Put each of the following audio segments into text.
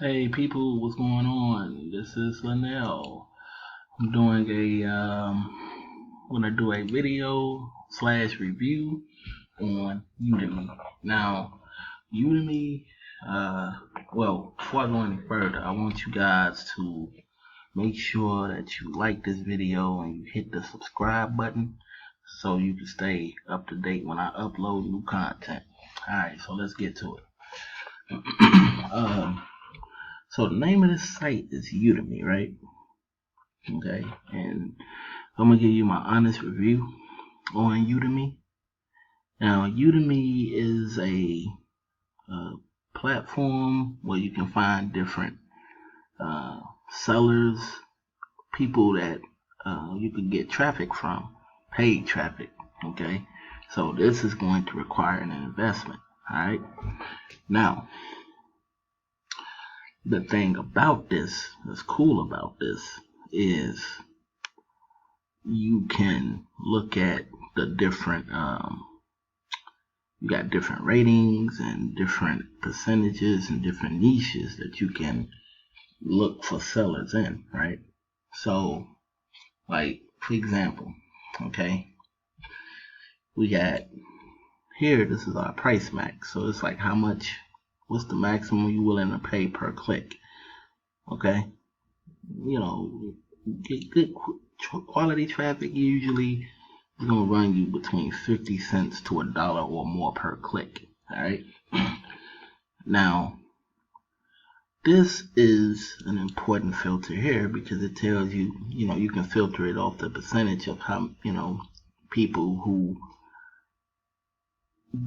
Hey people, what's going on? This is Linnell. I'm doing gonna do a video slash review on Udemy. Now, Udemy, before I go any further, I want you guys to make sure that you like this video and you hit the subscribe button so you can stay up to date when I upload new content. Alright, so let's get to it. So the name of this site is Udemy, right? Okay, and I'm gonna give you my honest review on Udemy. Now, Udemy is a platform where you can find different sellers, people that you can get traffic from, paid traffic. Okay, so this is going to require an investment. All right. Now, the thing about this, that's cool about this, is you can look at the different you got different ratings and different percentages and different niches that you can look for sellers in, right? So, like, for example, okay, we got here, this is our price max. So it's like what's the maximum you're willing to pay per click, okay? You know, get good quality traffic usually is going to run you between 50 cents to $1 or more per click. All right. Now, this is an important filter here because it tells you, you can filter it off the percentage of how, people who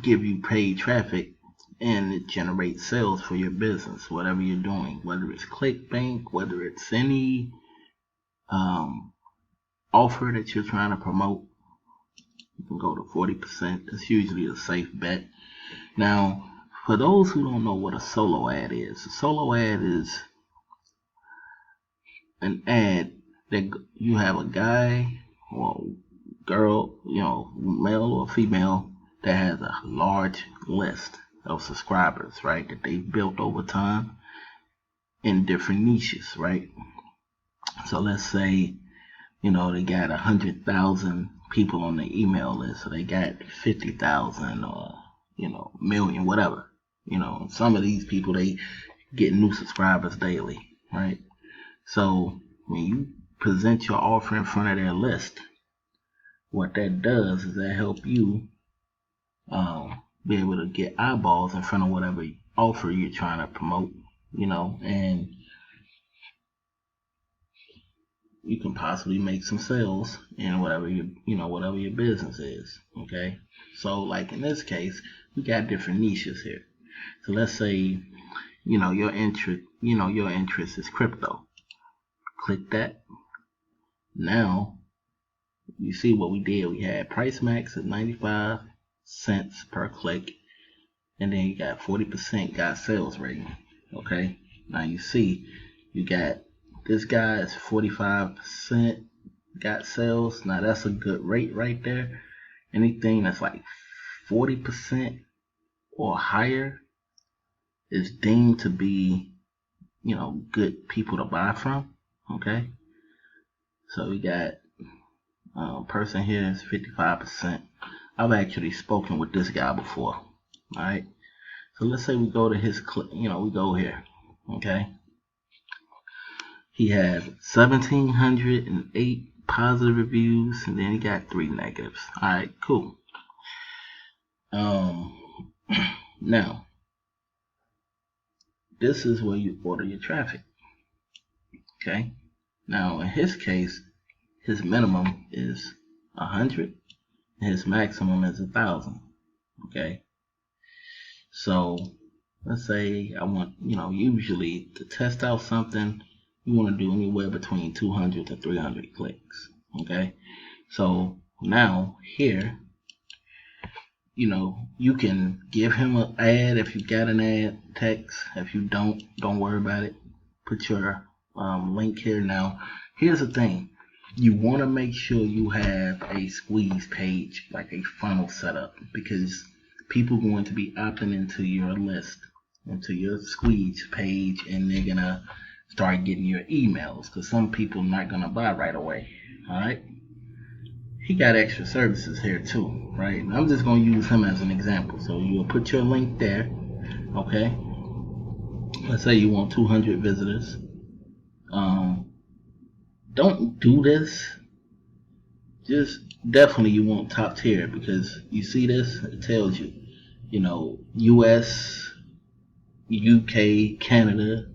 give you paid traffic, and it generates sales for your business, whatever you're doing, whether it's ClickBank, whether it's any offer that you're trying to promote. You can go to 40%. That's usually a safe bet. Now, for those who don't know what a solo ad is, a solo ad is an ad that you have a guy or girl, male or female, that has a large list of subscribers, right, that they've built over time in different niches, right? So let's say, they got 100,000 people on the email list, so they got 50,000 or million, whatever. Some of these people, they get new subscribers daily, right? So when you present your offer in front of their list, what that does is that help you be able to get eyeballs in front of whatever offer you're trying to promote, and you can possibly make some sales in whatever your business is. Okay, so like in this case, we got different niches here. So let's say your interest is crypto. Click that. Now you see what we did. We had price max at 95 cents per click, and then you got 40% got sales rating. Okay, now you see you got this guy is 45% got sales. Now that's a good rate right there. Anything that's like 40% or higher is deemed to be, good people to buy from. Okay, so we got person here is 55%. I've actually spoken with this guy before. All right, so let's say we go to his we go here. Okay, he has 1,708 positive reviews, and then he got 3 negatives. All right, cool. Now, this is where you order your traffic. Okay. Now, in his case, his minimum is 100, and his maximum is 1,000. Okay. So let's say I want, usually to test out something, you want to do anywhere between 200 to 300 clicks. Okay. So now here, you can give him an ad if you got an ad text. If you don't worry about it. Put your link here. Now, here's the thing. You want to make sure you have a squeeze page, like a funnel set up, because people are going to be opting into your list. into your squeeze page, and they're gonna start getting your emails, because some people not gonna buy right away. All right. He got extra services here too, right? And I'm just gonna use him as an example. So you'll put your link there, okay? Let's say you want 200 visitors. Don't do this. Just definitely you want top tier, because you see this, it tells you, US, UK, Canada,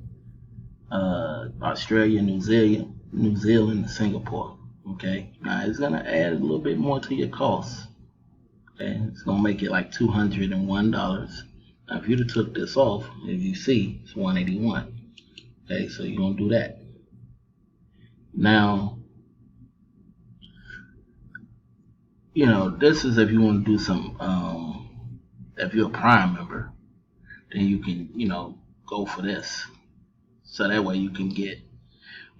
Australia, New Zealand, Singapore. Okay, now it's gonna add a little bit more to your costs. Okay, it's gonna make it like $201. Now, if you'd have took this off, as you see, it's $181. Okay, so you're gonna do that. Now, this is if you want to do some. If you're a Prime member, then you can, go for this. So that way you can get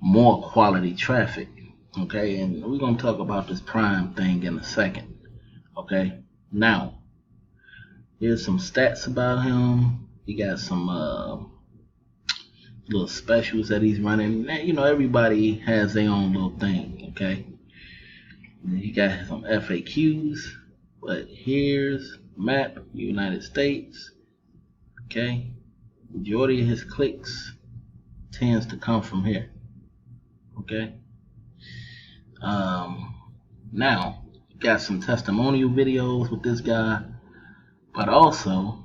more quality traffic. Okay, and we're gonna talk about this Prime thing in a second. Okay, now here's some stats about him. He got some little specials that he's running. Everybody has their own little thing. Okay, he got some FAQs, but here's map United States. Okay, majority of his clicks tends to come from here. Okay. Now, got some testimonial videos with this guy, but also,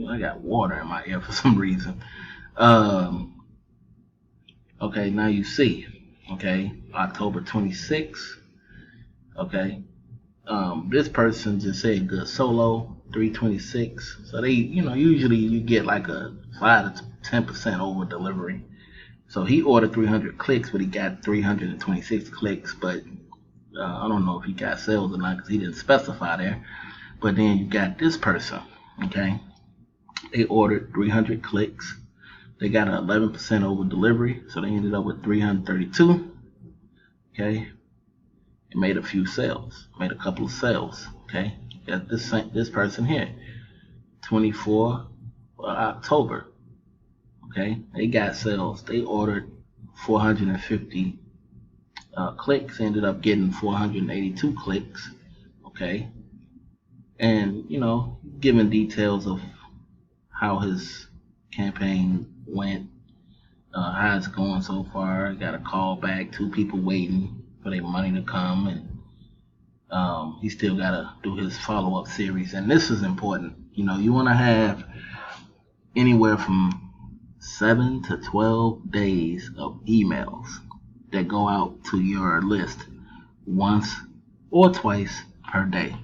I got water in my ear for some reason. Okay, now you see, okay, October 26th, okay, this person just said good solo, 326. So they, usually you get like a 5 to 10% over delivery. So he ordered 300 clicks, but he got 326 clicks. But I don't know if he got sales or not, because he didn't specify there. But then you got this person, okay? They ordered 300 clicks. They got an 11% over delivery, so they ended up with 332, okay? And made a few sales, made a couple of sales, okay? Got this person here, 24 October. Okay, they got sales. They ordered 450 clicks, ended up getting 482 clicks. Okay, and giving details of how his campaign went, how it's going so far. Got a call back, 2 people waiting for their money to come, and he still got to do his follow-up series. And this is important. You want to have anywhere from 7 to 12 days of emails that go out to your list once or twice per day.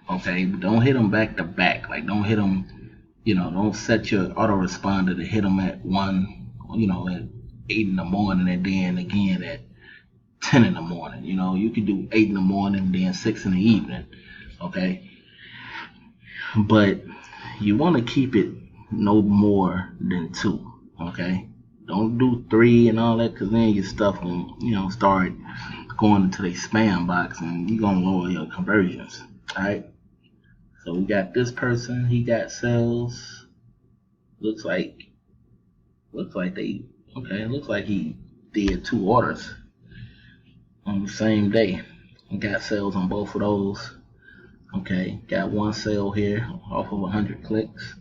Okay, but don't hit them back to back. Like, don't hit them, don't set your autoresponder to hit them at 1, at 8 in the morning, and then again at 10 in the morning. You can do 8 in the morning and then 6 in the evening. Okay, but you want to keep it no more than 2. Okay, don't do 3 and all that, because then your stuff will, start going into their spam box, and you're gonna lower your conversions. All right. So we got this person. He got sales. Looks like they. Okay, it looks like he did 2 orders on the same day. He got sales on both of those. Okay, got 1 sale here off of 100 clicks.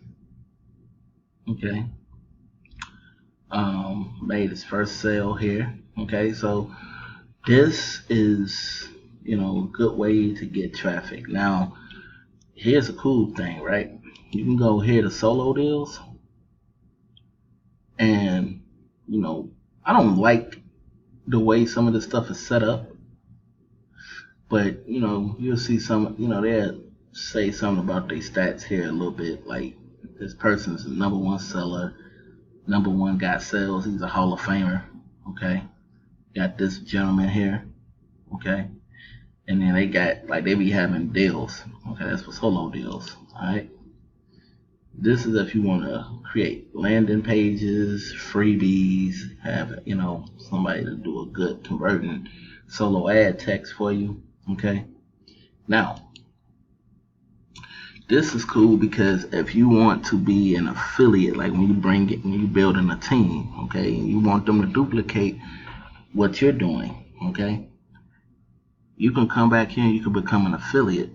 Okay. Made his first sale here. Okay, so this is, a good way to get traffic. Now, here's a cool thing, right? You can go here to solo deals, and, I don't like the way some of this stuff is set up, but, you'll see some, they'll say something about their stats here a little bit, like this person's the number 1 seller, number 1 got sales, he's a Hall of Famer. Okay, got this gentleman here. Okay, and then they got, they be having deals. Okay, that's for solo deals. All right, this is if you want to create landing pages, freebies, have somebody to do a good converting solo ad text for you. Okay, now this is cool because if you want to be an affiliate, like when you building a team, okay, and you want them to duplicate what you're doing, okay, you can come back here and you can become an affiliate,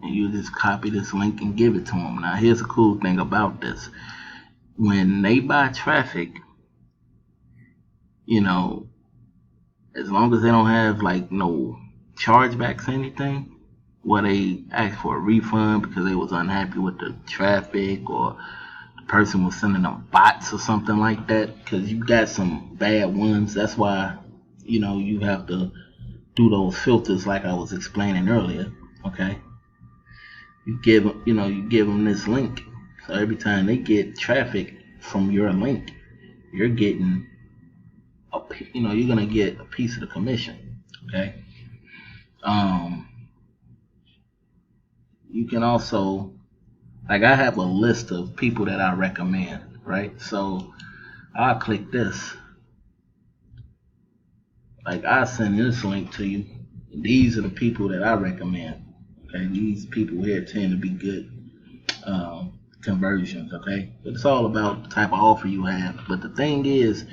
and you just copy this link and give it to them. Now, here's a cool thing about this: when they buy traffic, you know, as long as they don't have like no chargebacks or anything, where they ask for a refund because they was unhappy with the traffic, or the person was sending them bots or something like that, because you got some bad ones. That's why, you have to do those filters like I was explaining earlier. Okay, you give them this link, so every time they get traffic from your link, you're getting you're gonna get a piece of the commission. Okay. um you can also, like, I have a list of people that I recommend, right? So I'll click this, like I send this link to you. These are the people that I recommend. Okay, these people here tend to be good conversions. Okay, but it's all about the type of offer you have. But the thing is,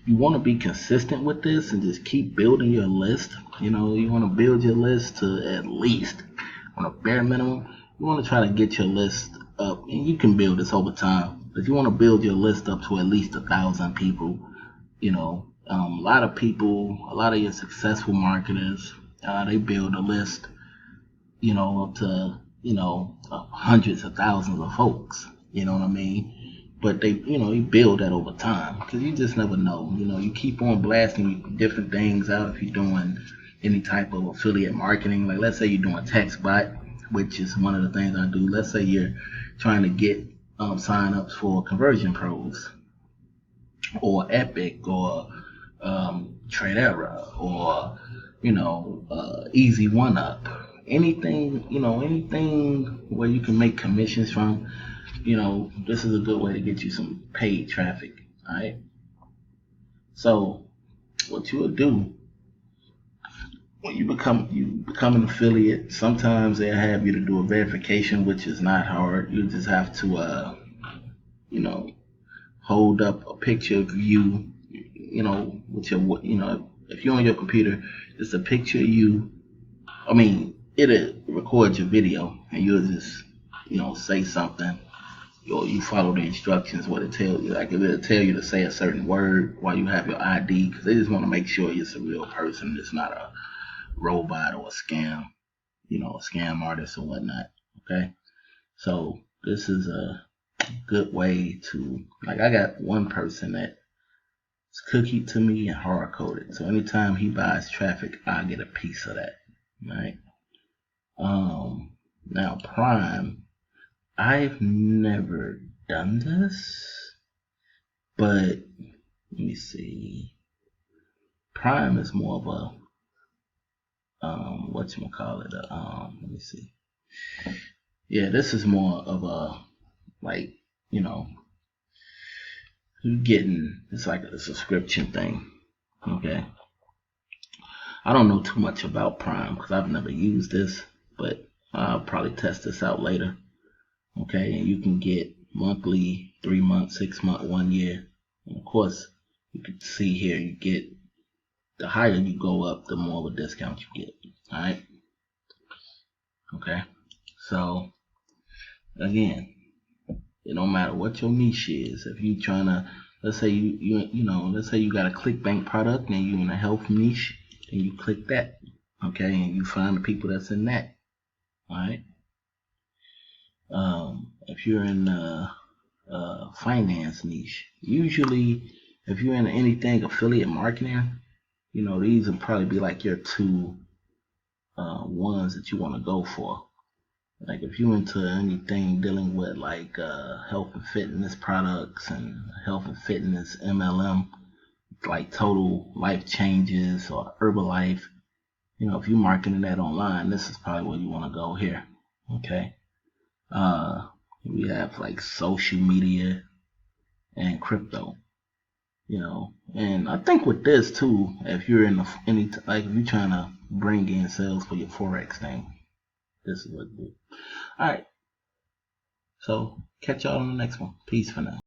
you want to be consistent with this and just keep building your list. You want to build your list to at least, on a bare minimum, you want to try to get your list up, and you can build this over time, but you want to build your list up to at least 1,000 people. A lot of people, a lot of your successful marketers, they build a list, up to, hundreds of thousands of folks. You know what I mean? But you build that over time, because you just never know. You keep on blasting different things out if you're doing any type of affiliate marketing. Like, let's say you're doing text bot, which is one of the things I do. Let's say you're trying to get sign-ups for Conversion Pros, or Epic, or Tradera, or Easy One Up. Anything where you can make commissions from. This is a good way to get you some paid traffic. All right. So what you will do when you become an affiliate, sometimes they have you to do a verification, which is not hard. You just have to hold up a picture of you, with your, if you're on your computer, it's a picture of you. I mean, it'll record your video, and you'll just, say something, or you follow the instructions, what it tells you. Like, if it'll tell you to say a certain word while you have your ID, because they just want to make sure it's a real person. It's not a robot or a scam, a scam artist or whatnot. Okay. So this is a good way to, like, I got one person that's cookie to me and hard coded. So anytime he buys traffic, I get a piece of that. Right. Now Prime, I've never done this, but let me see. Prime is more of a whatchamacallit, let me see. Yeah, this is more of a, like, it's like a subscription thing. Okay. I don't know too much about Prime because I've never used this, but I'll probably test this out later. Okay, and you can get monthly, 3 months, 6 months, 1 year. And of course, you can see here, you get, the higher you go up, the more of a discount you get. All right. Okay. So again, it don't matter what your niche is. If you trying to, let's say let's say you got a ClickBank product and you in a health niche, then you click that. Okay, and you find the people that's in that. All right. If you're in the finance niche, usually if you're in anything affiliate marketing, these will probably be like your two ones that you want to go for. Like, if you're into anything dealing with like health and fitness products and health and fitness MLM, like Total Life Changes or Herbalife, if you're marketing that online, this is probably where you want to go here. Okay. We have like social media and crypto, and I think with this too, if you're in if you're trying to bring in sales for your Forex thing, this is what to do. All right. So catch y'all on the next one. Peace for now.